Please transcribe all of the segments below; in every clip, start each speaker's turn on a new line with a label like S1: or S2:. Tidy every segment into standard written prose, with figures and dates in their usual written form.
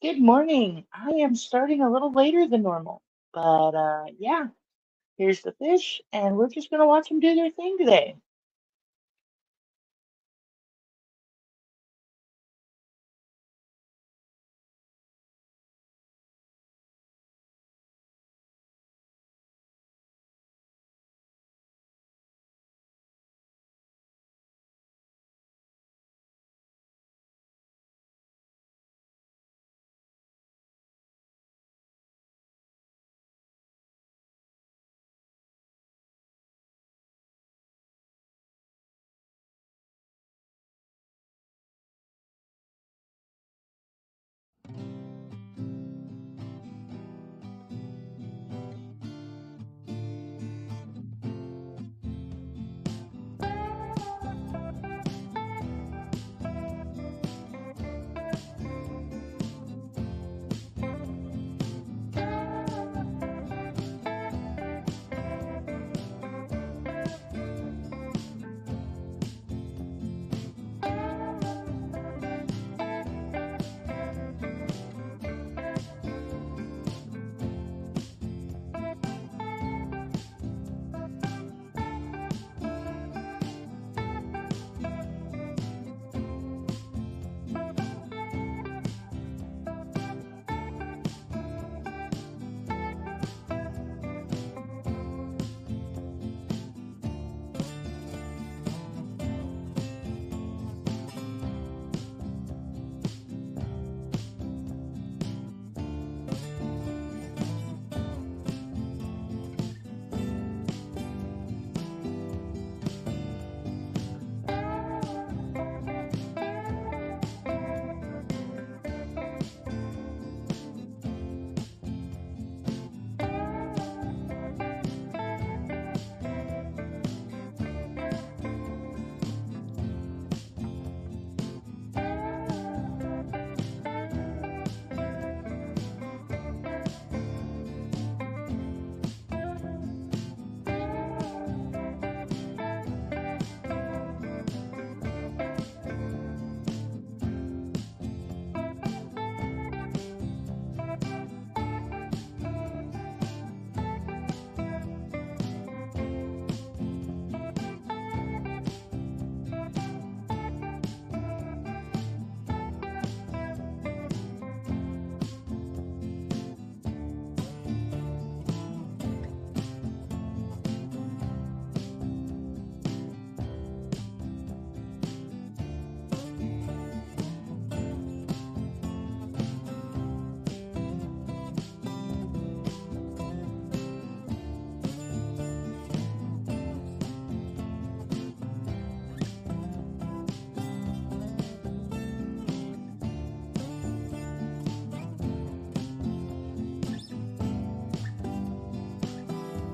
S1: Good morning. I am starting a little later than normal, but yeah, here's the fish, and we're just gonna watch them do their thing today.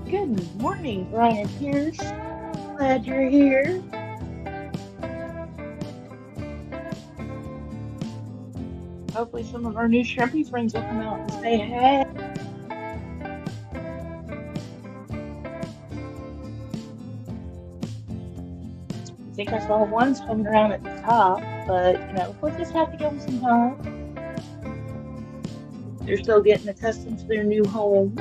S1: Good morning, Brian Pierce. Glad you're here. Hopefully, some of our new shrimpy friends will come out and say hey. I think I saw one swimming around at the top, but we'll just have to give them some time. They're still getting accustomed to their new home.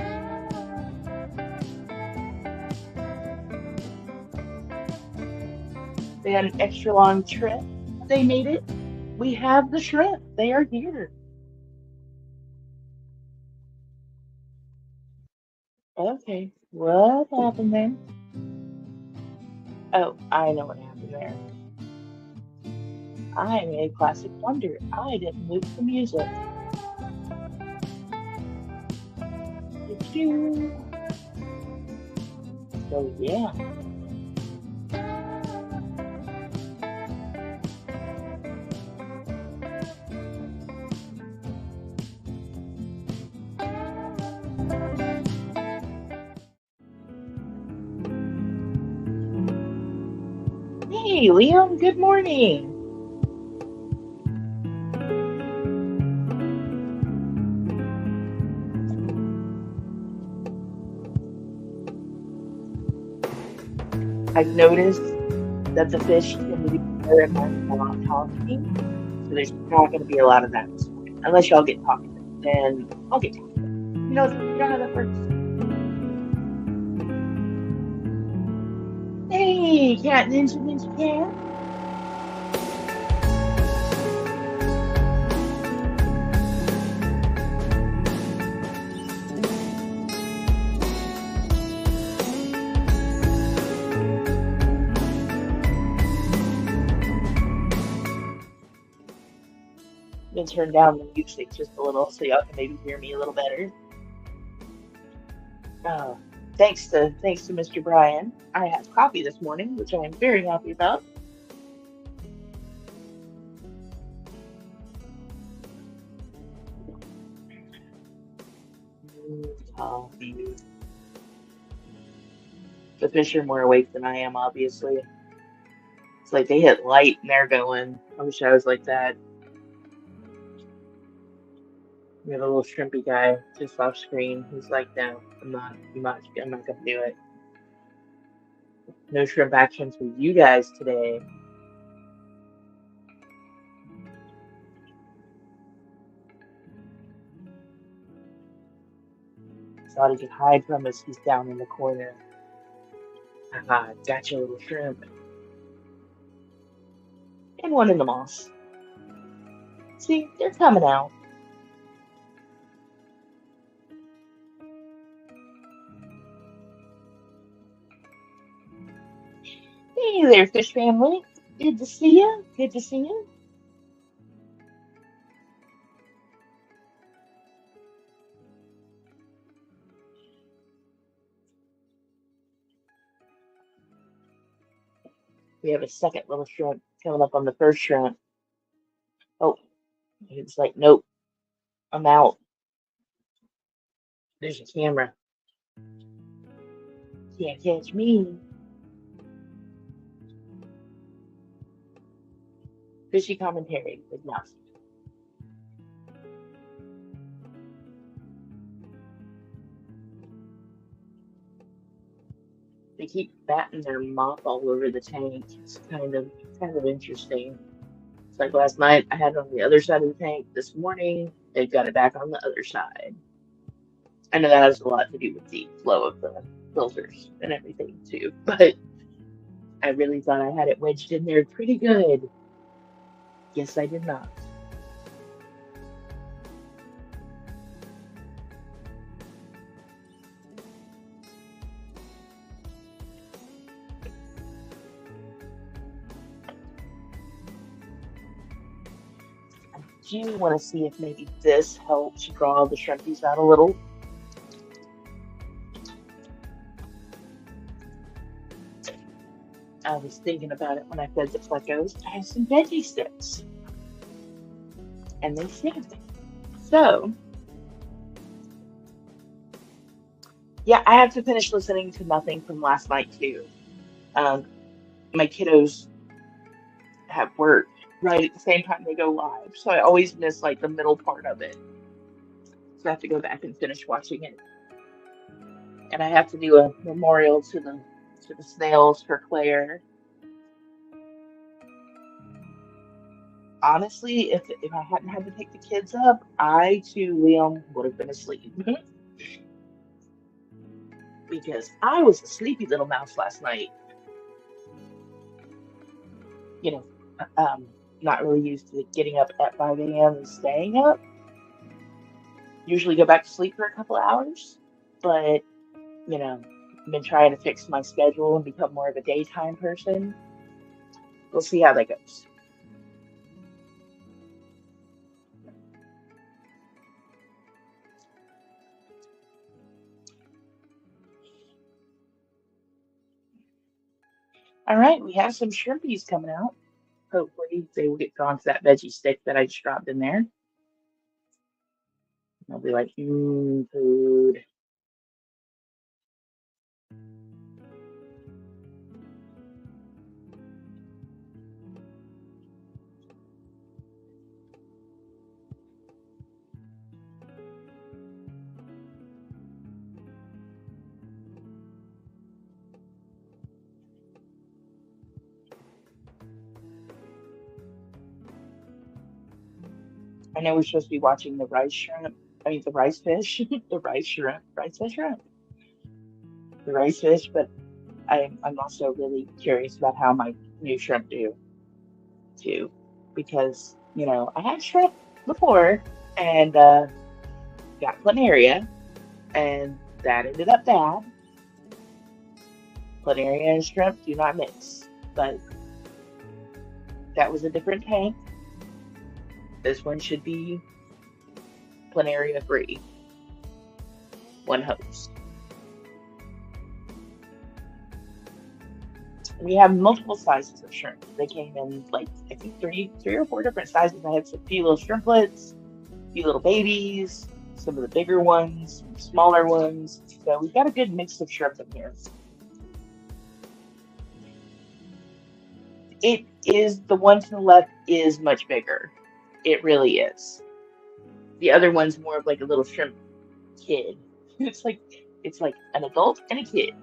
S1: They had an extra long trip. They made it. We have the shrimp. They are here. Okay, what happened there? Oh, I know what happened there. I made a classic blunder. I didn't move the music. So yeah. Hey, Liam, good morning. I've noticed that the fish tend to be better at while talking, so there's not going to be a lot of that this morning. Unless y'all get talking, then I'll get talking. You know how that works. Hey, Cat Ninja Cat. I'm gonna turn down the music just a little so y'all can maybe hear me a little better. Thanks to Mr. Brian, I had coffee this morning, which I am very happy about. Coffee. The fish are more awake than I am, obviously. It's like they hit light and they're going. I wish I was like that. We have a little shrimpy guy just off screen. He's like, no, I'm not gonna do it. No shrimp actions with you guys today. Thought he could hide from us. He's down in the corner. Haha, gotcha, little shrimp. And one in the moss. See, they're coming out. Hey there, fish family. Good to see you. Good to see you. We have a second little shrimp coming up on the first shrimp. Oh, it's like, nope, I'm out. There's a camera. Can't catch me. Fishy commentary with Mouse. They keep batting their mop all over the tank. It's kind of interesting. It's like last night I had it on the other side of the tank. This morning they've got it back on the other side. I know that has a lot to do with the flow of the filters and everything too, but I really thought I had it wedged in there pretty good. Yes, I did not. Do you want to see if maybe this helps draw the shrimpies out a little? I was thinking about it when I fed the flecos. I have some veggie sticks. And they stink. So, yeah, I have to finish listening to Nothing from last night, too. My kiddos have work right at the same time they go live. So I always miss, like, the middle part of it. So I have to go back and finish watching it. And I have to do a memorial to the snails for Claire. Honestly, if I hadn't had to pick the kids up, I too, Liam, would have been asleep. Because I was a sleepy little mouse last night. You know, not really used to getting up at 5 a.m. and staying up. Usually go back to sleep for a couple hours. But, you know, I've been trying to fix my schedule and become more of a daytime person. We'll see how that goes. All right, we have some shrimpies coming out. Hopefully they will get drawn to that veggie stick that I just dropped in there. I'll be like, food. I know we're supposed to be watching the rice shrimp. I mean, the rice fish, the rice shrimp, rice fish shrimp, the rice fish. But I'm also really curious about how my new shrimp do too, because I had shrimp before and got planaria, and that ended up bad. Planaria and shrimp do not mix, but that was a different tank. This one should be planaria free. One hopes. We have multiple sizes of shrimp. They came in like I think three or four different sizes. I had a few little shrimplets, a few little babies, some of the bigger ones, some smaller ones. So we've got a good mix of shrimp in here. It is, the one to the left is much bigger. It really is. The other one's more of like a little shrimp kid. It's like an adult and a kid.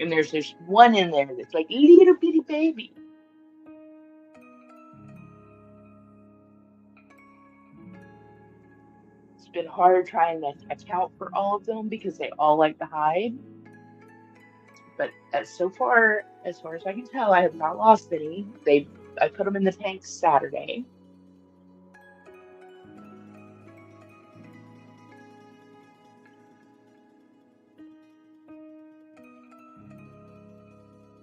S1: And there's one in there that's like a little bitty baby. It's been hard trying to account for all of them because they all like to hide. But so far, as I can tell, I have not lost any. I put them in the tank Saturday.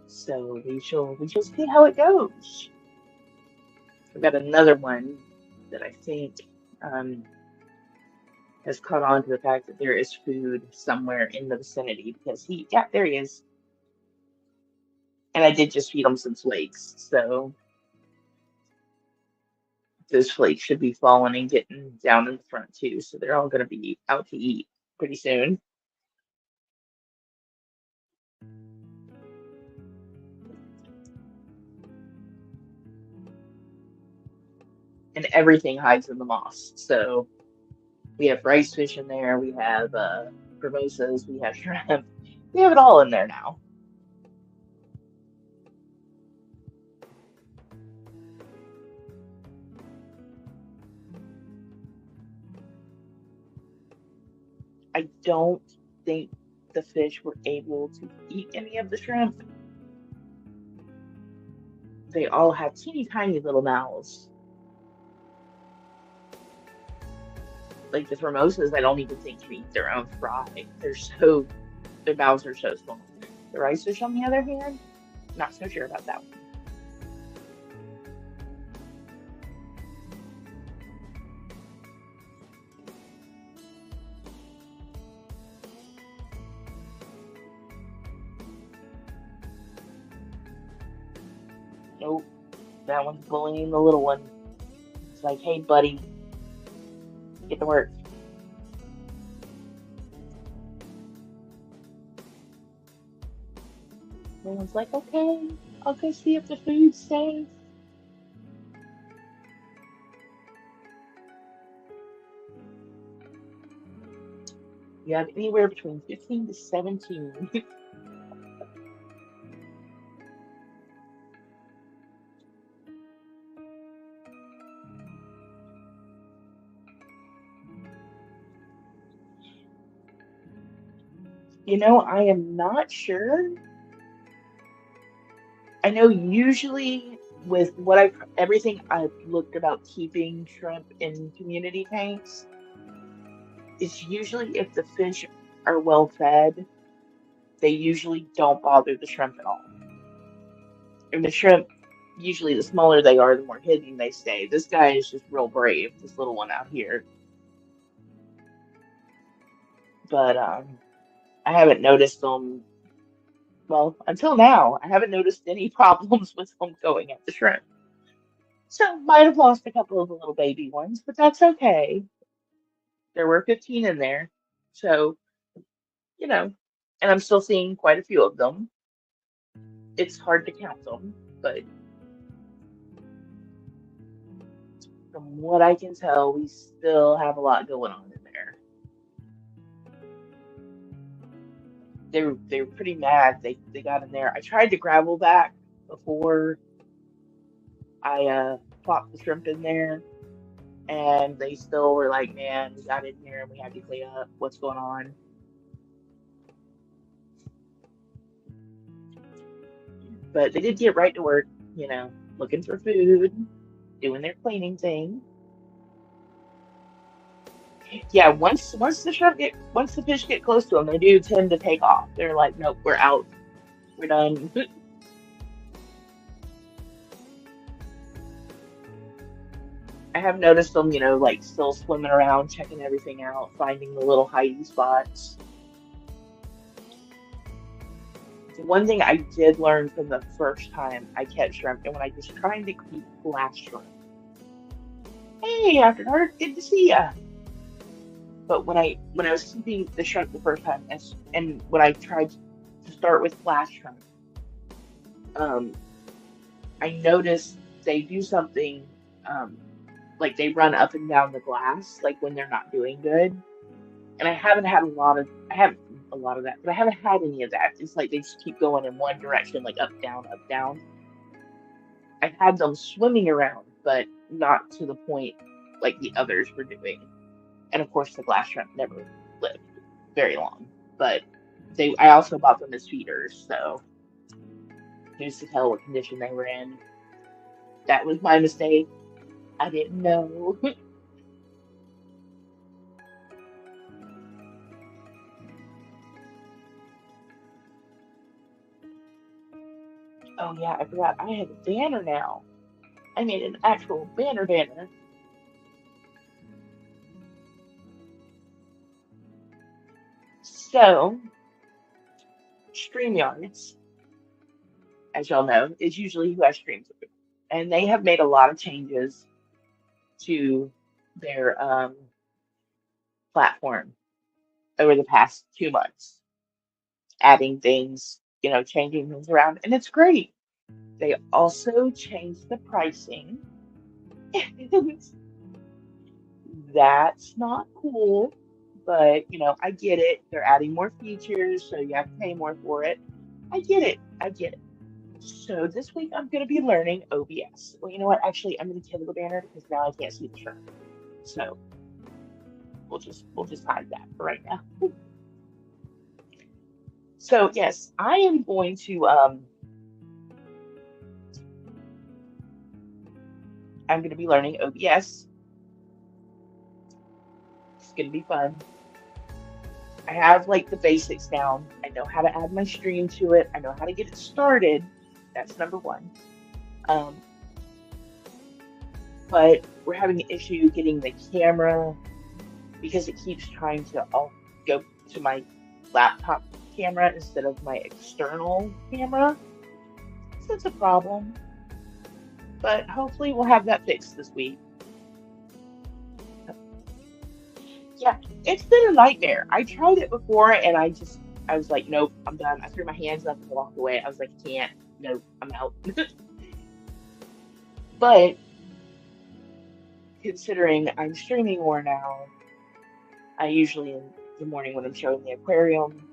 S1: So we shall see how it goes. I've got another one that I think has caught on to the fact that there is food somewhere in the vicinity because there he is. And I did just feed him some flakes, so those flakes should be falling and getting down in the front too. So they're all going to be out to eat pretty soon. And everything hides in the moss. So we have rice fish in there, we have mimosas, we have shrimp, we have it all in there now. I don't think the fish were able to eat any of the shrimp. They all have teeny tiny little mouths. Like the mimosas, I don't even think can eat their own fry. Their mouths are so small. The rice fish, on the other hand, not so sure about that one. Nope, that one's bullying the little one. It's like, hey, buddy, get to work. The one's like, okay, I'll go see if the food's safe. You have anywhere between 15 to 17. I am not sure. I know usually with everything I've looked about keeping shrimp in community tanks, it's usually if the fish are well fed, they usually don't bother the shrimp at all. And the shrimp, usually the smaller they are, the more hidden they stay. This guy is just real brave, this little one out here. But I haven't noticed them. Well, until now, I haven't noticed any problems with them going at the shrimp. So might have lost a couple of the little baby ones, but that's okay. There were 15 in there. So, and I'm still seeing quite a few of them. It's hard to count them, but from what I can tell, we still have a lot going on in there. They were pretty mad. They got in there. I tried to gravel back before I plopped the shrimp in there, and they still were like, man, we got in here and we had to clean up. What's going on? But they did get right to work, looking for food, doing their cleaning thing. Yeah, once the fish get close to them, they do tend to take off. They're like, nope, we're out, we're done. I have noticed them, like still swimming around, checking everything out, finding the little hiding spots. The one thing I did learn from the first time I catch shrimp, and when I was trying to keep glass shrimp, hey, after dark, good to see ya. But when I was keeping the shrimp the first time, and when I tried to start with glass shrimp, um, I noticed they do something, like they run up and down the glass, like when they're not doing good. And I haven't a lot of that, but I haven't had any of that. It's like they just keep going in one direction, like up, down, up, down. I've had them swimming around, but not to the point like the others were doing. And of course, the glass shrimp never lived very long. But I also bought them as feeders, so who's to tell what condition they were in? That was my mistake. I didn't know. Oh yeah, I forgot. I have a banner now. I made an actual banner. So, StreamYards, as y'all know, is usually who I stream through. And they have made a lot of changes to their platform over the past 2 months, adding things, changing things around, and it's great. They also changed the pricing. That's not cool, but I get it. They're adding more features, so you have to pay more for it. I get it. I get it. So this week I'm going to be learning OBS. Well, you know what? Actually, I'm going to kill the banner because now I can't see the shirt. So we'll just hide that for right now. So yes, I am going to I'm going to be learning OBS. It's going to be fun. I have like the basics down. I know how to add my stream to it. I know how to get it started. That's number one. Um, but we're having an issue getting the camera because it keeps trying to all go to my laptop camera instead of my external camera. So it's a problem. But hopefully we'll have that fixed this week. Yeah, it's been a nightmare. I tried it before and I was like, nope, I'm done. I threw my hands up and walked away. I was like, can't, nope, I'm out. But considering I'm streaming more now, I usually in the morning when I'm showing the aquarium,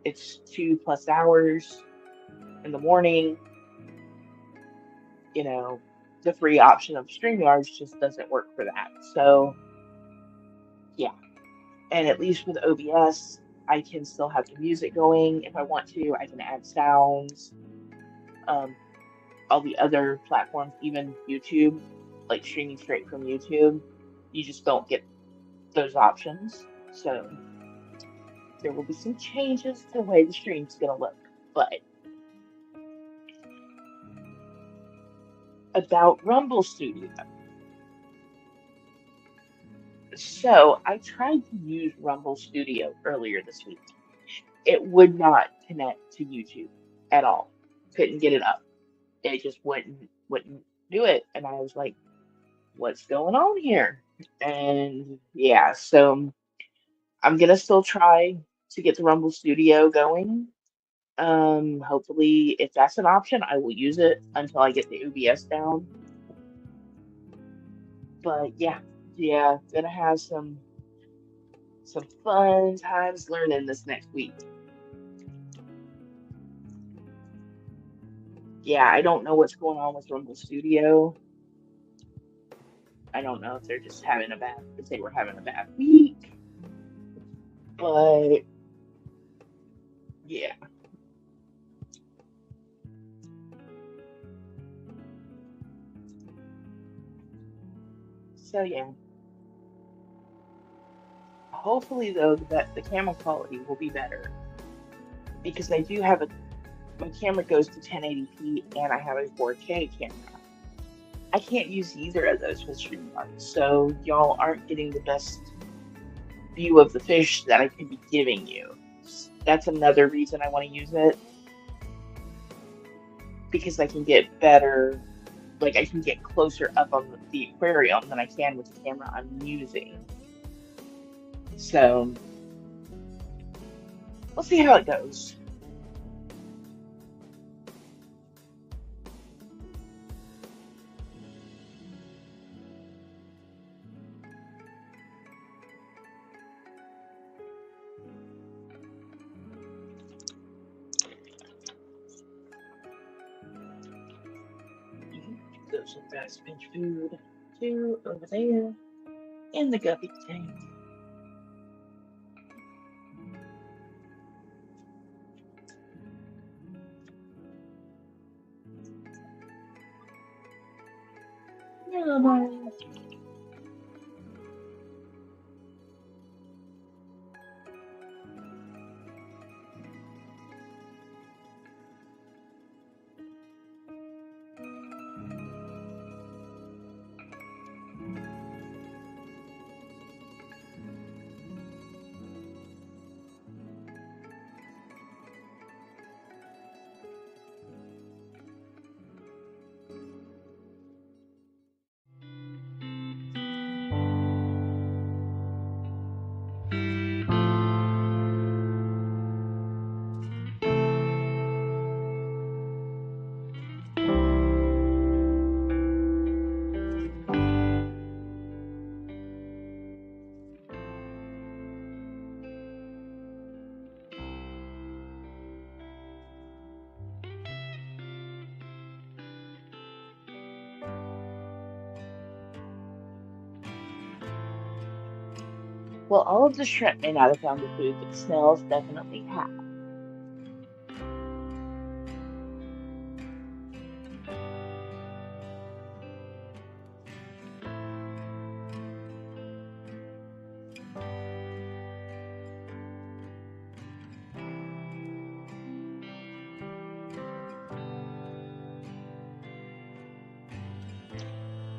S1: it's 2+ hours in the morning. The free option of StreamYards just doesn't work for that. So yeah. And at least with OBS, I can still have the music going if I want to. I can add sounds. All the other platforms, even YouTube, like streaming straight from YouTube, you just don't get those options. So there will be some changes to the way the stream's gonna look. But about Rumble Studio. So I tried to use Rumble Studio earlier this week. It would not connect to YouTube at all. Couldn't get it up. It just wouldn't do it. And I was like, what's going on here? And yeah, so I'm gonna still try to get the Rumble Studio going. Hopefully, if that's an option, I will use it until I get the OBS down. But yeah, gonna have some fun times learning this next week. Yeah, I don't know what's going on with Rumble Studio. I don't know if they're just having a bad, if they were having a bad week, but yeah. So yeah. Hopefully though that the camera quality will be better because I do have my camera goes to 1080p and I have a 4K camera. I can't use either of those with StreamYard, so y'all aren't getting the best view of the fish that I could be giving you. That's another reason I want to use it because I can get better, like I can get closer up on the aquarium than I can with the camera I'm using. So we'll see how it goes. Throw some fast pinch food too over there in the guppy tank. No. Well, all of the shrimp may not have found the food, but the snails definitely have.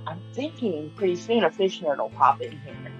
S1: I'm thinking pretty soon a fish nerd will pop in here.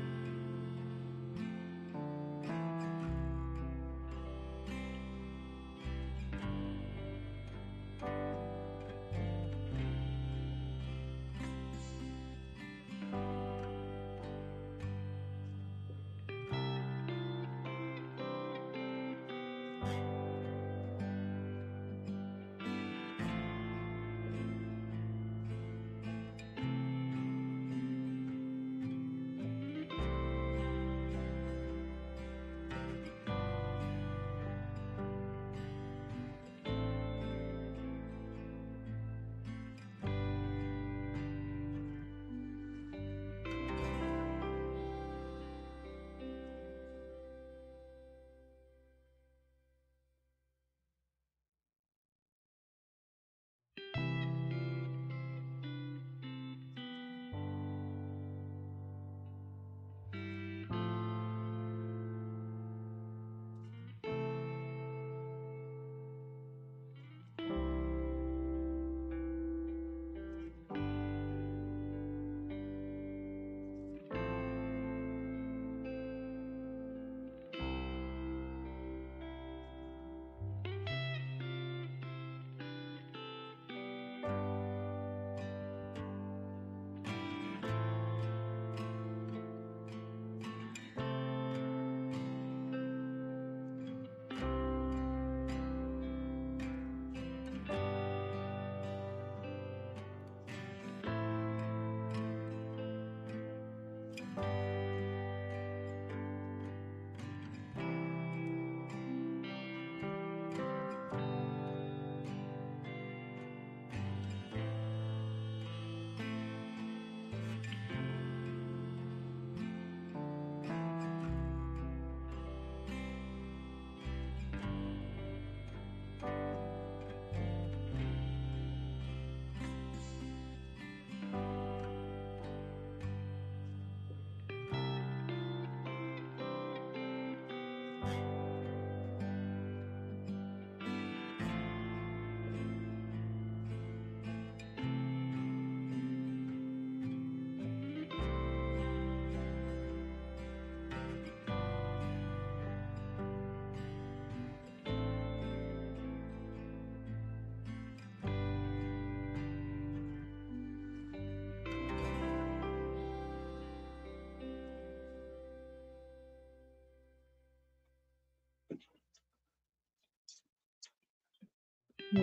S1: Hmm.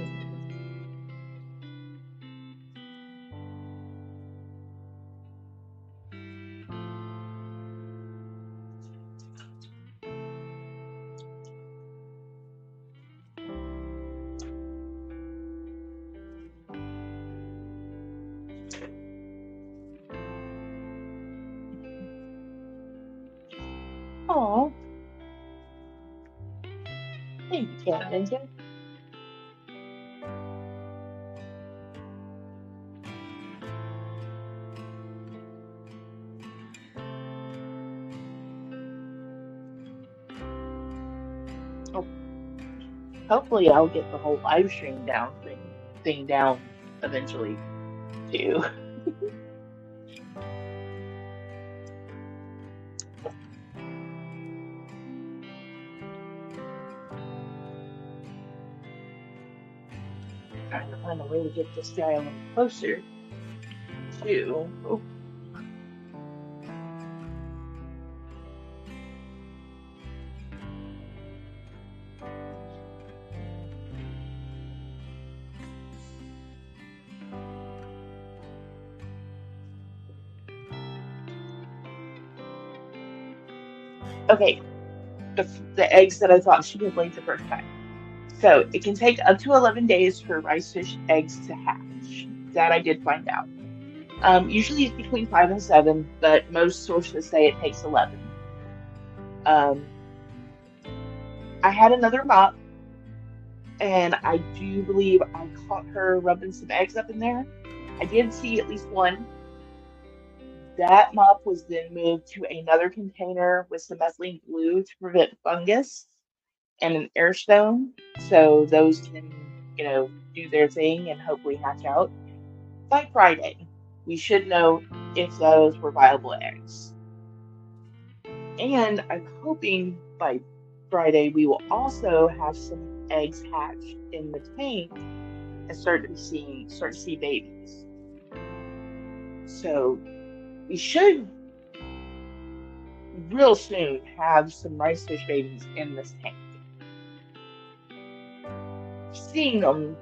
S1: Oh, thank you, Cat Ninja. Oh, hopefully, I'll get the whole live stream thing down eventually too. Trying to find a way to get this guy a little closer to. Oh, okay, the eggs that I thought she had laid the first time. So it can take up to 11 days for rice fish eggs to hatch. That I did find out. Usually it's between 5 and 7, but most sources say it takes 11. Um, I had another mop, and I do believe I caught her rubbing some eggs up in there. I did see at least one. That mop was then moved to another container with some methylene blue to prevent fungus and an air stone, so those can, do their thing and hopefully hatch out. By Friday, we should know if those were viable eggs. And I'm hoping by Friday we will also have some eggs hatched in the tank and start to see babies. So we should real soon have some rice fish babies in this tank. Seeing them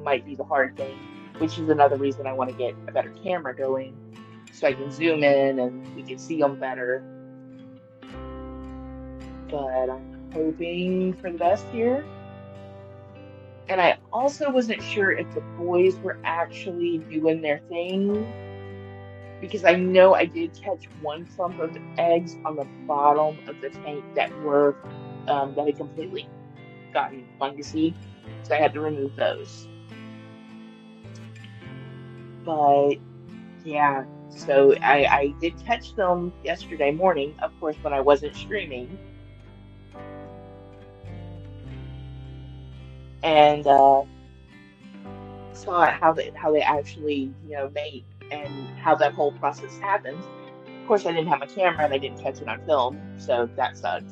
S1: might be the hard thing, which is another reason I want to get a better camera going so I can zoom in and we can see them better. But I'm hoping for the best here. And I also wasn't sure if the boys were actually doing their thing because I know I did catch one clump of eggs on the bottom of the tank that had completely gotten fungusy, so I had to remove those. But yeah, so I did catch them yesterday morning, of course, when I wasn't streaming, and saw how they actually mate and how that whole process happens. Of course, I didn't have my camera and I didn't catch it on film, so that sucked.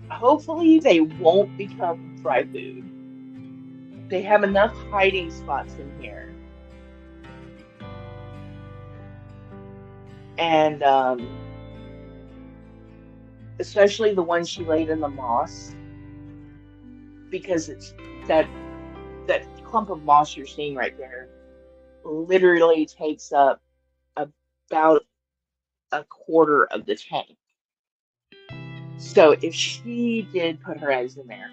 S1: Hopefully, they won't become fry food. They have enough hiding spots in here, and especially the ones she laid in the moss, because it's that clump of moss you're seeing right there literally takes up about a quarter of the tank. So if she did put her eggs in there,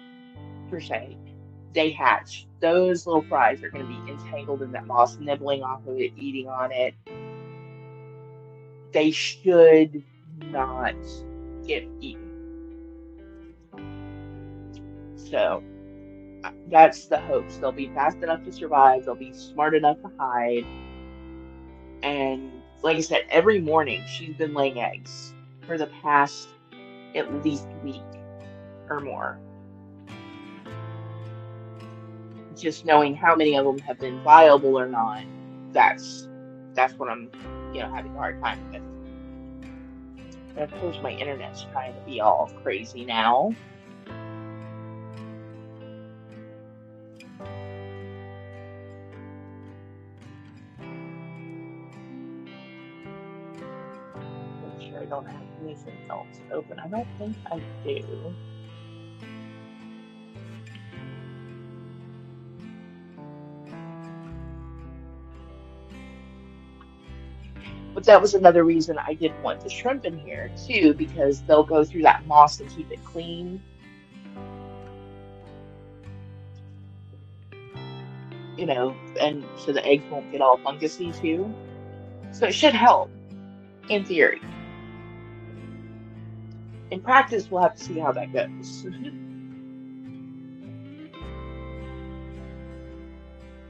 S1: per se, they hatch. Those little fries are going to be entangled in that moss, nibbling off of it, eating on it. They should not get eaten. So that's the hopes. They'll be fast enough to survive. They'll be smart enough to hide. And like I said, every morning she's been laying eggs for the past at least week or more. Just knowing how many of them have been viable or not, that's what I'm having a hard time with. And of course my internet's trying to be all crazy now. Make sure I don't have anything else open. I don't think I do. that was another reason I didn't want the shrimp in here too, because they'll go through that moss and keep it clean, and so the eggs won't get all fungusy too. So it should help in theory. In practice, we'll have to see how that goes.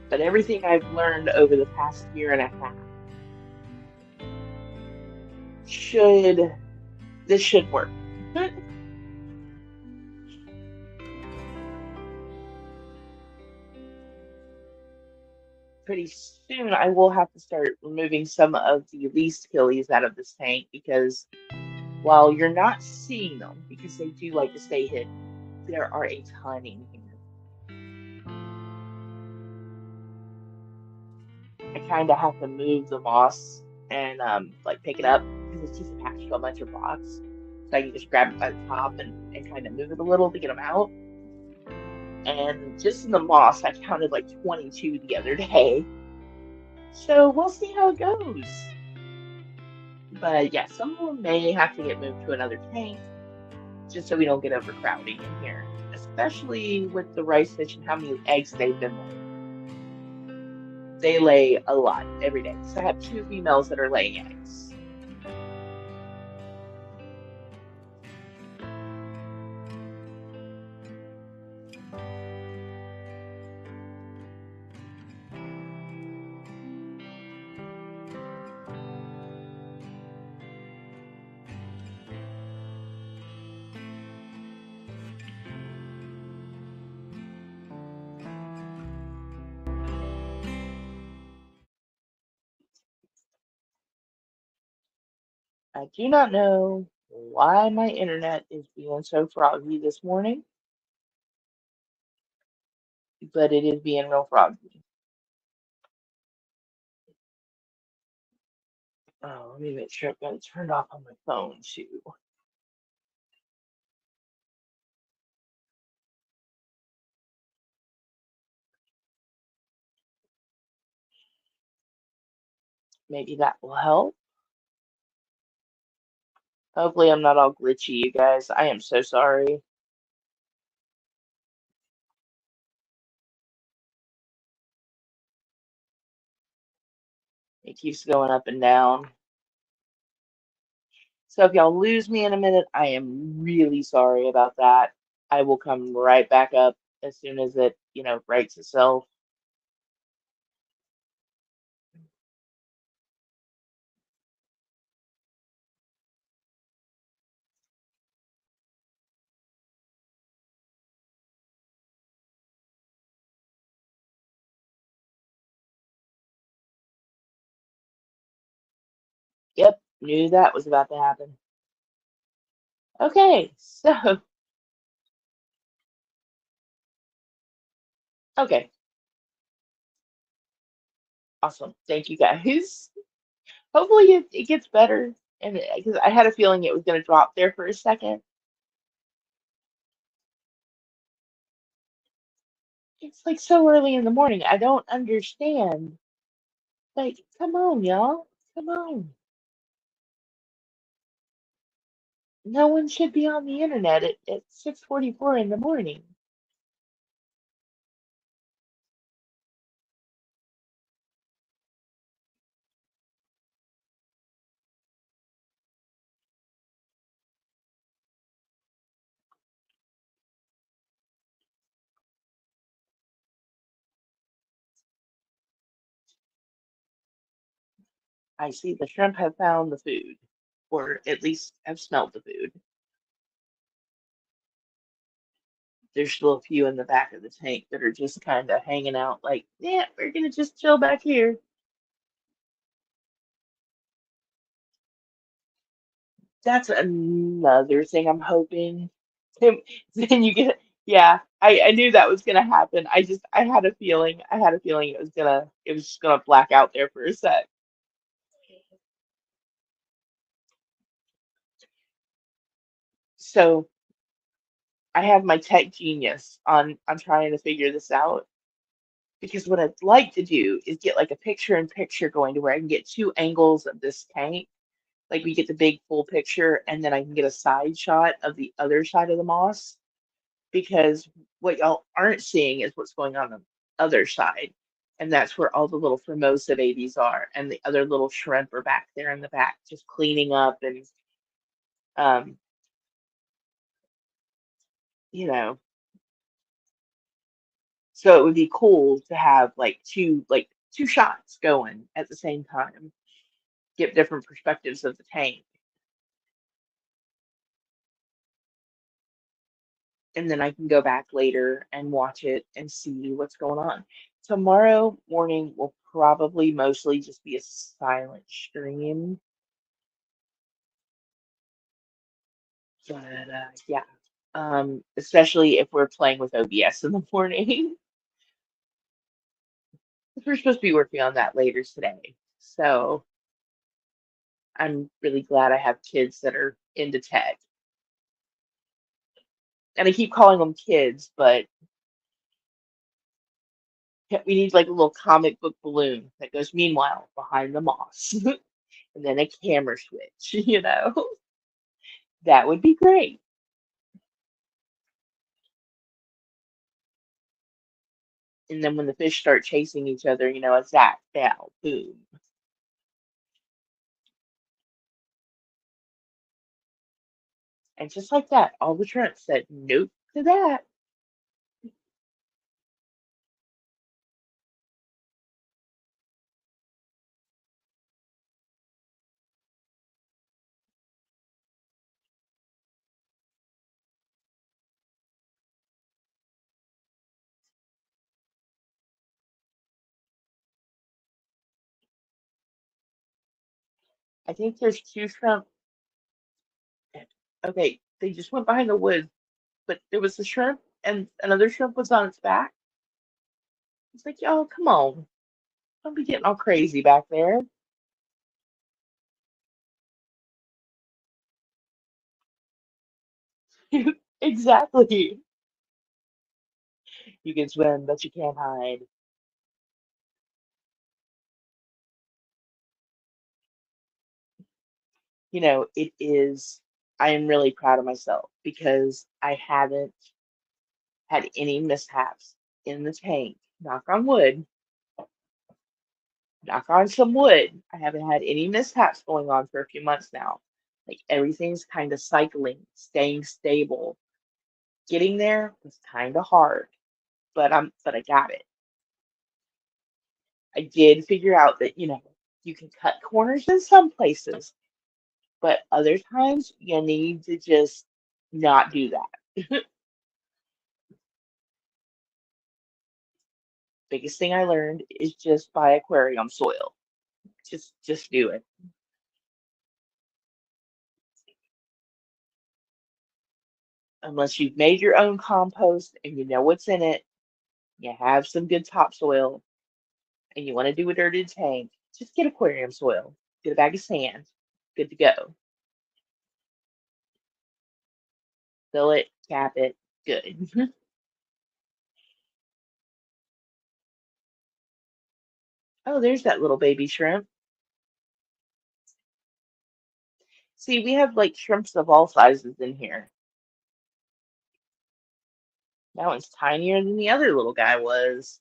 S1: But everything I've learned over the past year and a half this should work. Pretty soon I will have to start removing some of the least killies out of this tank, because while you're not seeing them, because they do like to stay hidden, there are a ton in here. I kind of have to move the moss and like pick it up, because it's just attached to a bunch of rocks. So I can just grab it by the top and kind of move it a little to get them out. And just in the moss, I counted like 22 the other day. So we'll see how it goes. But yeah, some of them may have to get moved to another tank, just so we don't get overcrowding in here. Especially with the rice fish and how many eggs they've been laying. They lay a lot every day. So I have 2 females that are laying eggs. I do not know why my internet is being so froggy this morning, but it is being real froggy. Oh, let me make sure I've got it turned off on my phone too. Maybe that will help. Hopefully I'm not all glitchy, you guys. I am so sorry. It keeps going up and down. So if y'all lose me in a minute, I am really sorry about that. I will come right back up as soon as it, rights itself. Yep, knew that was about to happen. Okay, so okay, awesome. Thank you guys. Hopefully it gets better, and because I had a feeling it was going to drop there for a second. It's like so early in the morning. I don't understand. Like, come on, y'all. Come on. No one should be on the internet at 6:44 in the morning. I see the shrimp have found the food, or at least have smelled the food. There's still a few in the back of the tank that are just kind of hanging out, like, yeah, we're gonna just chill back here. That's another thing I'm hoping. Then then you get, yeah, I knew that was gonna happen. I had a feeling. I had a feeling it was just gonna black out there for a sec. So I have my tech genius on trying to figure this out. because what I'd like to do is get like a picture-in-picture going to where I can get two angles of this tank. Like we get the big full picture, and then I can get a side shot of the other side of the moss. Because what y'all aren't seeing is what's going on the other side. And that's where all the little Formosa babies are, and the other little shrimp are back there in the back, just cleaning up and um, you know, so it would be cool to have like two shots going at the same time, get different perspectives of the tank, and then I can go back later and watch it and see what's going on. Tomorrow morning will probably mostly just be a silent stream, but yeah, especially if we're playing with OBS in the morning. We're supposed to be working on that later today, so I'm really glad I have kids that are into tech. And I keep calling them kids, but we need like a little comic book balloon that goes meanwhile behind the moss, and then a camera switch, that would be great. And then when the fish start chasing each other, a zap, bow, boom. And just like that, all the shrimp said nope to that. I think there's two shrimp. Okay, they just went behind the woods, but there was a shrimp and another shrimp was on its back. It's like, y'all, come on. Don't be getting all crazy back there. Exactly. You can swim, but you can't hide. It is, I am really proud of myself because I haven't had any mishaps in the tank. Knock on wood, knock on some wood. I haven't had any mishaps going on for a few months now. Like everything's kind of cycling, staying stable. Getting there was kind of hard, but I got it. I did figure out that, you can cut corners in some places, but other times you need to just not do that. Biggest thing I learned is just buy aquarium soil. Just do it. Unless you've made your own compost and you know what's in it, you have some good topsoil, and you want to do a dirted tank, just get aquarium soil. Get a bag of sand. Good to go. Fill it, cap it, good. Oh, there's that little baby shrimp. See, we have like shrimps of all sizes in here. That one's tinier than the other little guy was.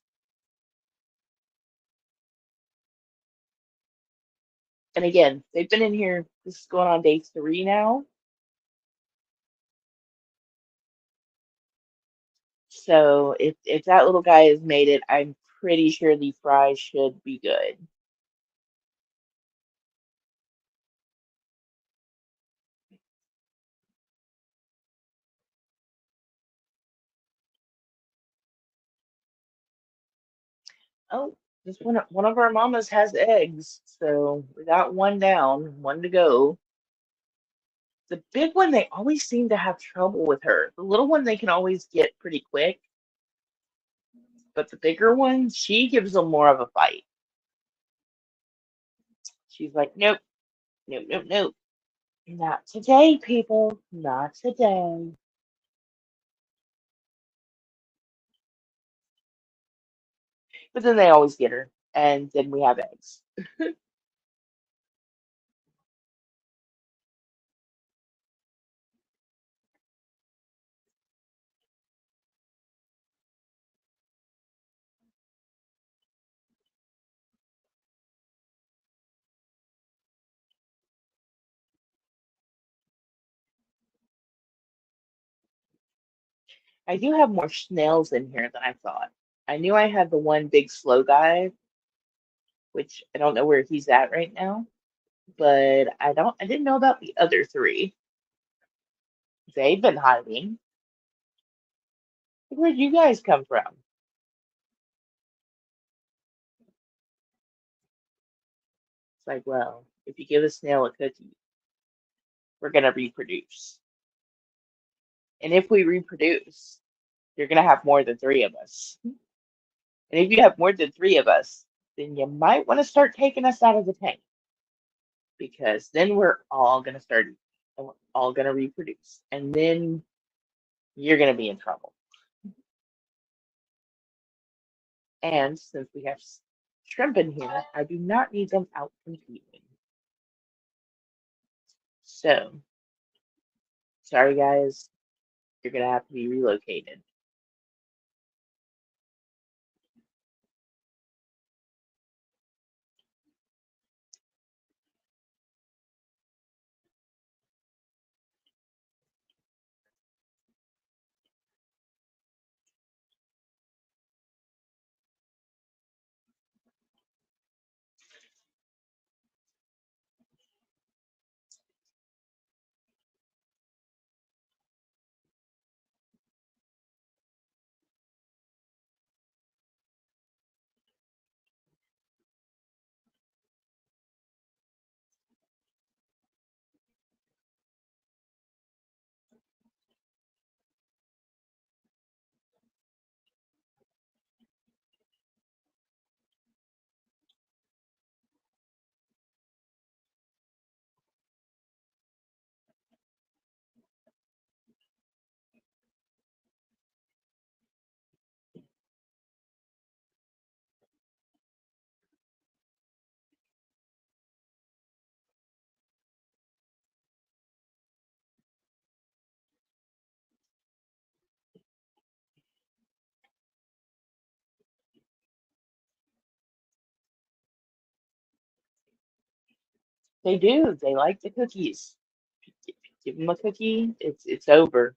S1: And again, they've been in here. This is going on day 3 now. So if that little guy has made it, I'm pretty sure the fries should be good. Oh, this one of our mamas has eggs, so we got one down, one to go. The big one, they always seem to have trouble with her. The little one, they can always get pretty quick, but the bigger one, she gives them more of a fight. She's like, nope, nope, nope, nope. Not today, people. Not today. But then they always get her, and then we have eggs. I do have more snails in here than I thought. I knew I had the one big slow guy, which I don't know where he's at right now, but I didn't know about the other three. They've been hiding. Where'd you guys come from? It's like, well, if you give a snail a cookie, we're gonna reproduce. And if we reproduce, you're gonna have more than three of us. And if you have more than three of us, then you might want to start taking us out of the tank because then we're all gonna start, we're all gonna reproduce, and then you're gonna be in trouble. And since we have shrimp in here, I do not need them out competing. So, sorry guys, you're gonna have to be relocated. They do. They like the cookies. If you give them a cookie, it's over.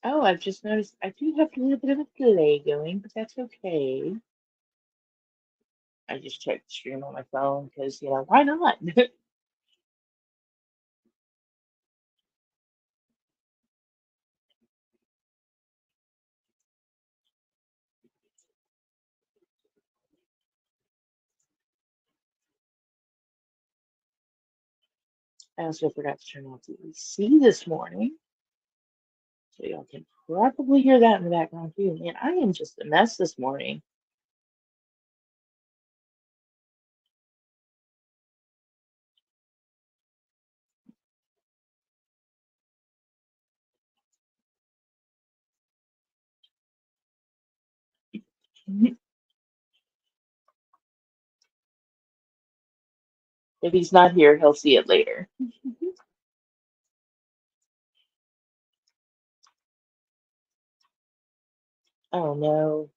S1: Oh, I've just noticed I do have a little bit of a delay going, but that's okay. I just checked the stream on my phone because, why not? I also forgot to turn off the AC this morning, so y'all can probably hear that in the background too. Man, I am just a mess this morning. If he's not here, he'll see it later. Oh no,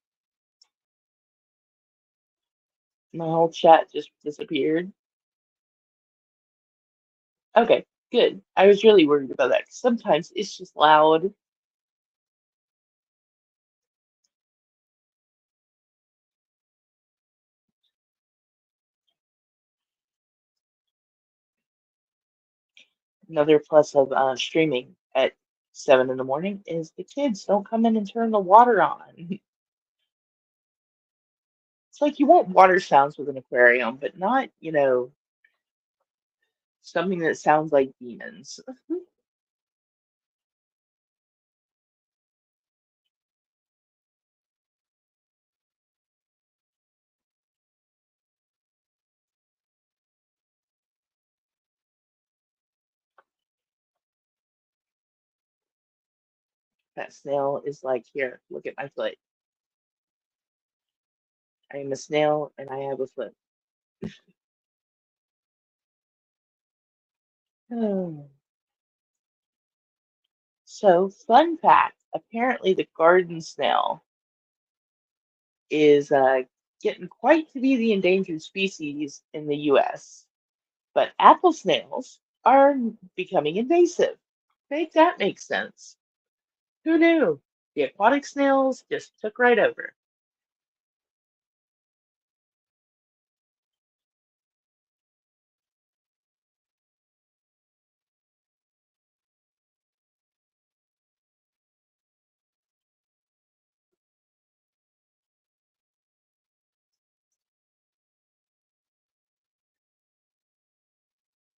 S1: my whole chat just disappeared. Okay, good. I was really worried about that 'cause sometimes it's just loud. Another plus of streaming at 7 in the morning is the kids don't come in and turn the water on. like you want water sounds with an aquarium, but not, something that sounds like demons. That snail is like, here, look at my foot. I am a snail and I have a foot. Hmm. So, fun fact, apparently the garden snail is getting quite to be the endangered species in the US. But apple snails are becoming invasive. Make that make sense. Who knew? The aquatic snails just took right over.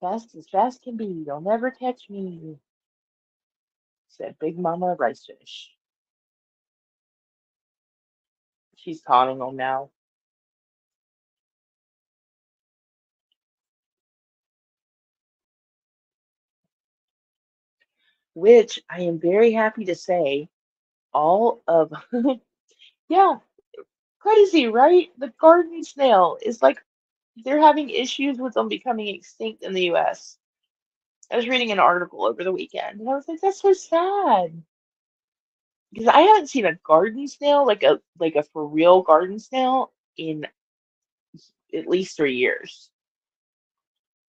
S1: Fast as fast can be. You'll never catch me, said Big Mama Ricefish. She's taunting them now, which I am very happy to say all of, yeah, crazy, right? The garden snail is like, they're having issues with them becoming extinct in the US. I was reading an article over the weekend and I was like, that's so sad. Because I haven't seen a garden snail, like a for real garden snail, in at least 3 years.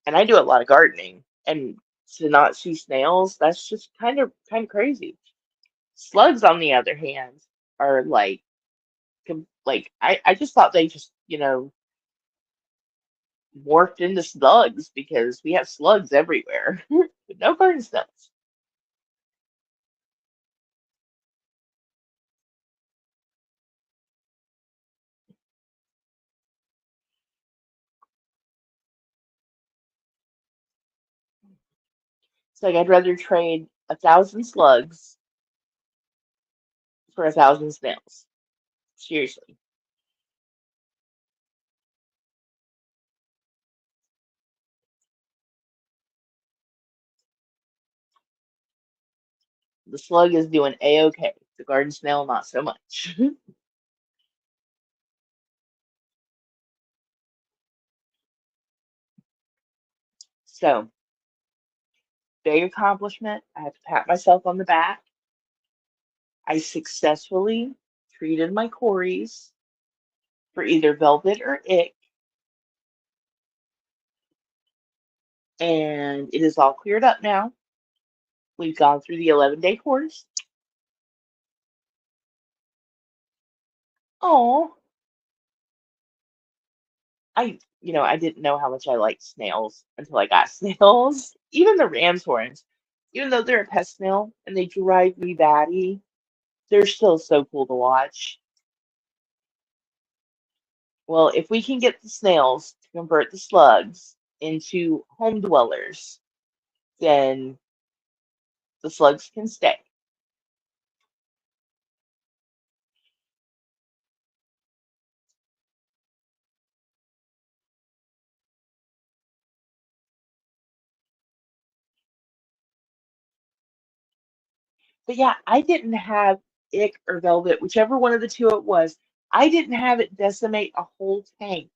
S1: And I do a lot of gardening, and to not see snails, that's just kind of crazy. Slugs, on the other hand, are like I just thought they just morphed into slugs because we have slugs everywhere, but no garden snails. It's like I'd rather trade 1,000 slugs for 1,000 snails. Seriously. The slug is doing a-okay. The garden snail, not so much. So, big accomplishment. I have to pat myself on the back. I successfully treated my cories for either velvet or ick, and it is all cleared up now. We've gone through the 11-day course. Oh, I didn't know how much I liked snails until I got snails. Even the ram's horns, even though they're a pest snail and they drive me batty, they're still so cool to watch. Well, if we can get the snails to convert the slugs into home dwellers, then the slugs can stay. But yeah, I didn't have ick or velvet, whichever one of the two it was. I didn't have it decimate a whole tank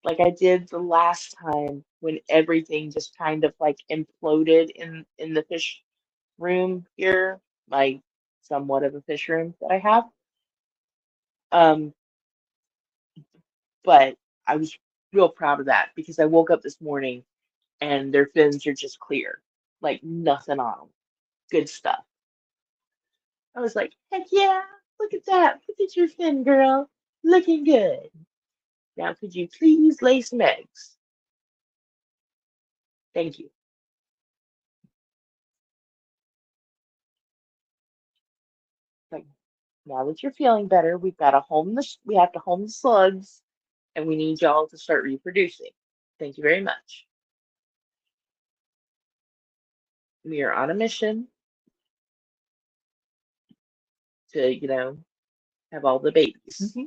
S1: like I did the last time when everything just kind of like imploded in the fish room here, my somewhat of a fish room that I have. Um, but I was real proud of that because I woke up this morning and their fins are just clear, like nothing on them. Good stuff. I was like, heck yeah, look at that. Look at your fin, girl. Looking good. Now, could you please lay some eggs? Thank you. Like, now that you're feeling better, we have to home the slugs and we need y'all to start reproducing. Thank you very much. We are on a mission to, have all the babies.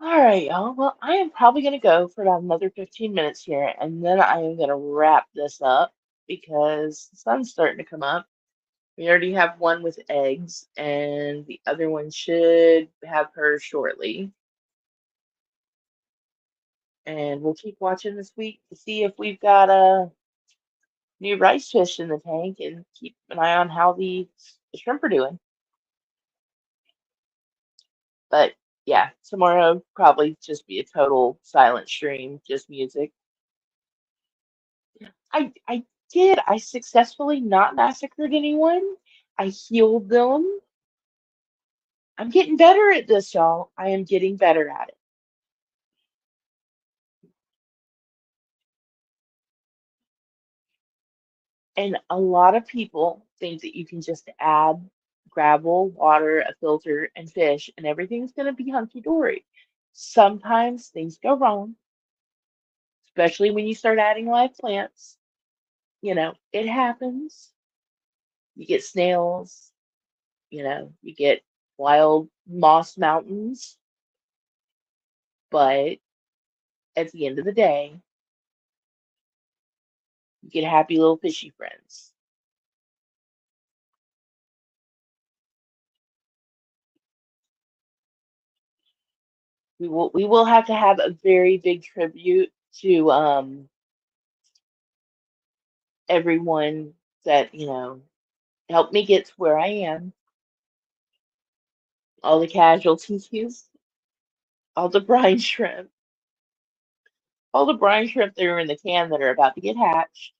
S1: All right, y'all. Well, I am probably going to go for about another 15 minutes here, and then I am going to wrap this up because the sun's starting to come up. We already have one with eggs, and the other one should have her shortly. And we'll keep watching this week to see if we've got a new rice fish in the tank and keep an eye on how the shrimp are doing. But yeah, tomorrow probably just be a total silent stream, just music. I did. I successfully not massacred anyone. I healed them. I'm getting better at this, y'all. I am getting better at it. And a lot of people think that you can just add gravel, water, a filter, and fish, and everything's going to be hunky dory. Sometimes things go wrong, especially when you start adding live plants. It happens. You get snails, you get wild moss mountains, but at the end of the day, you get happy little fishy friends. We will have to have a very big tribute to everyone that, helped me get to where I am. All the casualties, all the brine shrimp, all the brine shrimp that are in the can that are about to get hatched.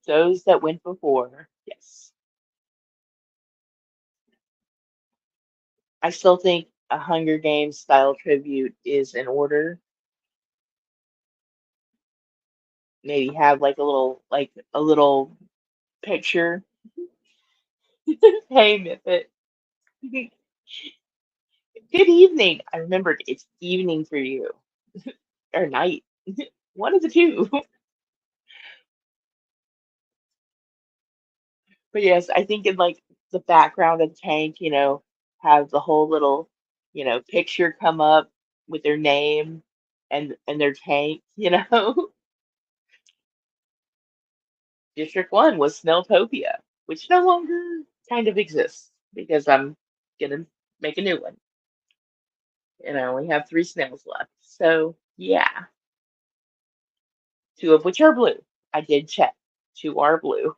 S1: Those that went before, yes. I still think a Hunger Games style tribute is in order. Maybe have like a little picture. Hey, Miffit. Good evening. I remembered it's evening for you. Or night. One of the two. But yes, I think in like the background of the tank, have the whole little, picture come up with their name and their tank. District 1 was Snelltopia, which no longer kind of exists because I'm gonna make a new one. And I only have 3 snails left. So yeah, 2 of which are blue. I did check. 2 are blue.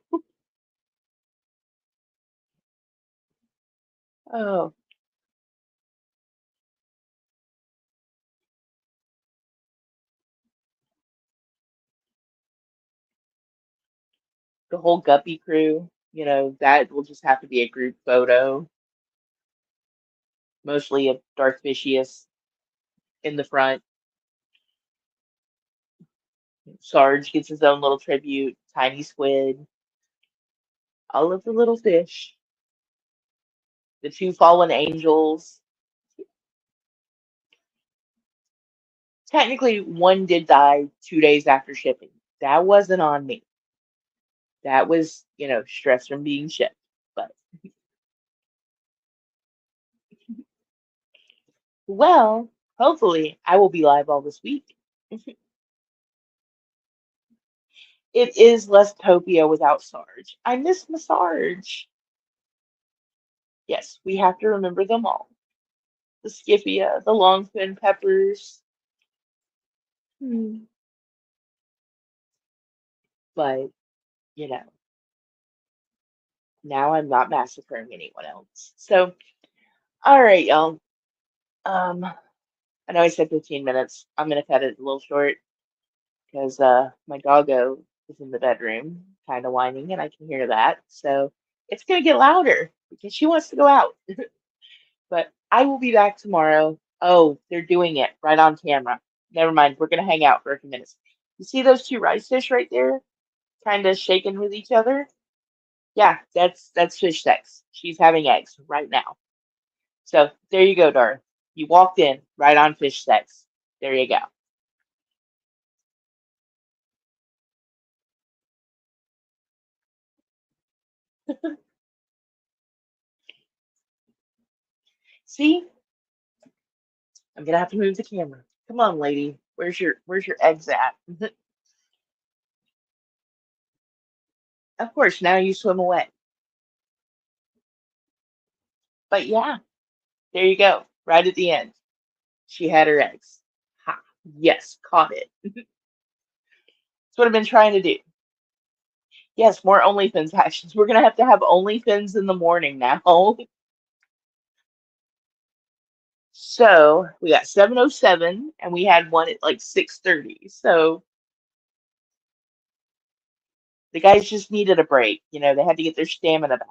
S1: Oh, the whole guppy crew, that will just have to be a group photo, mostly of Darth Vicious in the front. Sarge gets his own little tribute, Tiny Squid, all of the little fish, the 2 fallen angels. Technically, one did die 2 days after shipping. That wasn't on me. That was, stress from being shipped. But, well, hopefully I will be live all this week. It is less Topia without Sarge. I miss my Sarge. Yes, we have to remember them all. The Skiffia, the Longfin Peppers. Hmm. But, you know, Now I'm not massacring anyone else. So, all right, y'all. I know I said 15 minutes. I'm gonna cut it a little short because my doggo is in the bedroom, kind of whining, and I can hear that. So it's gonna get louder because she wants to go out. But I will be back tomorrow. Oh, they're doing it right on camera. Never mind. We're gonna hang out for a few minutes. You see those two rice fish right there, kind of shaking with each other? Yeah, that's fish sex. She's having eggs right now. So there you go, Dar. You walked in right on fish sex. There you go. See, I'm gonna have to move the camera. Come on, lady. Where's your eggs at? Of course, now you swim away. But yeah, there you go. Right at the end. She had her eggs. Ha. Yes, caught it. That's what I've been trying to do. Yes, more OnlyFins actions. We're gonna have OnlyFins in the morning now. So we got 7:07 and we had one at like 6:30. So the guys just needed a break. They had to get their stamina back.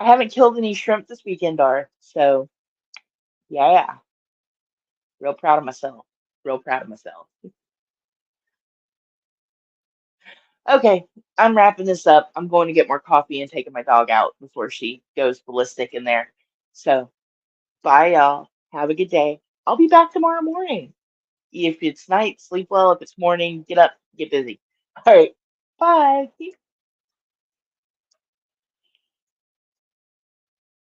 S1: I haven't killed any shrimp this weekend, Dar. So yeah, yeah. Real proud of myself. Real proud of myself. Okay, I'm wrapping this up. I'm going to get more coffee and taking my dog out before she goes ballistic in there. So bye, y'all. Have a good day. I'll be back tomorrow morning. If it's night, sleep well. If it's morning, get up, get busy. All right. Bye.